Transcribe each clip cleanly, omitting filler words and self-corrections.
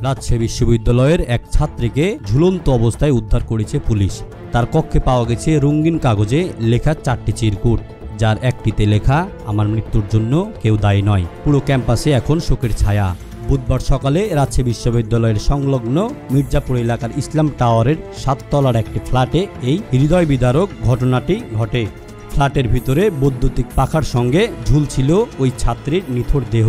রাজশাহী বিশ্ববিদ্যালয়ের এক ছাত্রীকে ঝুলন্ত অবস্থায় উদ্ধার করেছে পুলিশ। তার কক্ষে পাওয়া গেছে রঙিন কাগজে লেখা 4টি চিরকুট, যার একটিতে লেখা আমার মৃত্যুর জন্য কেউ দায়ী নয়। পুরো ক্যাম্পাসে এখন শোকের ছায়া। বুধবার সকালে রাজশাহী বিশ্ববিদ্যালয়ের সংলগ্ন মির্জাপুর এলাকার ইসলাম টাওয়ারের 7 তলার একটি ফ্ল্যাটে এই হৃদয় বিদারক ঘটনাটি ঘটে। ফ্ল্যাটের ভিতরে বৈদ্যুতিক পাখার সঙ্গে ঝুলছিল ওই ছাত্রীর নিথর দেহ।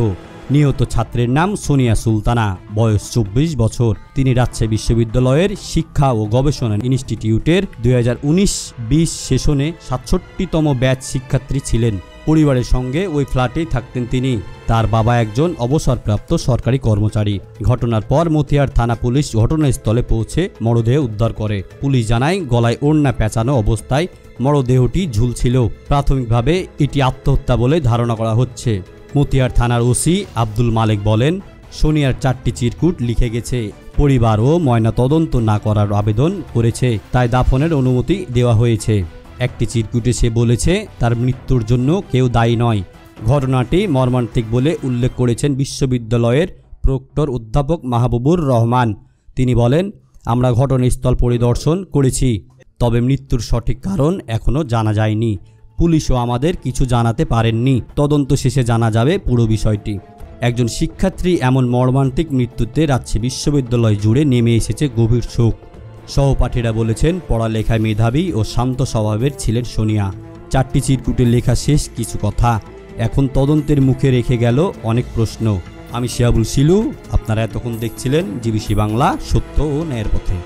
নিহত ছাত্রের নাম সোনিয়া সুলতানা, বয়স 24 বছর। তিনি রাজশাহী বিশ্ববিদ্যালয়ের শিক্ষা ও গবেষণা ইনস্টিটিউটের 2019-20 সেশনে 67তম ব্যাচ শিক্ষার্থী ছিলেন। পরিবারের সঙ্গে ওই ফ্ল্যাটেই থাকতেন তিনি। তার বাবা একজন অবসরপ্রাপ্ত সরকারি কর্মচারী। ঘটনার পর মতিহার থানা পুলিশ ঘটনাস্থলে পৌঁছে মরদেহ উদ্ধার করে। পুলিশ জানায় গলায় ওড়না পেঁচানো অবস্থায় মরদেহটি ঝুলছিল। প্রাথমিকভাবে এটি আত্মহত্যা বলে ধারণা করা হচ্ছে। মতিহার থানার ওসি আব্দুল মালেক বলেন, সোনিয়ার 4টি চিরকুট লিখে গেছে। পরিবারও ময়না তদন্ত না করার আবেদন করেছে, তাই দাফনের অনুমতি দেওয়া হয়েছে। একটি চিরকুটে সে বলেছে তার মৃত্যুর জন্য কেউ দায়ী নয়। ঘটনাটি মর্মান্তিক বলে উল্লেখ করেছেন বিশ্ববিদ্যালয়ের প্রক্টর অধ্যাপক মাহবুবুর রহমান। তিনি বলেন, আমরা ঘটনাস্থল পরিদর্শন করেছি, তবে মৃত্যুর সঠিক কারণ এখনও জানা যায়নি। পুলিশও আমাদের কিছু জানাতে পারেননি। তদন্ত শেষে জানা যাবে পুরো বিষয়টি। একজন শিক্ষার্থী এমন মর্মান্তিক মৃত্যুতে রাজশাহী বিশ্ববিদ্যালয় জুড়ে নেমে এসেছে গভীর শোক। সহপাঠীরা বলেছেন, পড়ালেখায় মেধাবী ও শান্ত স্বভাবের ছিলেন সোনিয়া। 4টি চিরকুটে লেখা শেষ কিছু কথা এখন তদন্তের মুখে রেখে গেল অনেক প্রশ্ন। আমি শিয়াবুল শিলু, আপনারা এতক্ষণ দেখছিলেন জিবিসি বাংলা, সত্য ও ন্যায়ের পথে।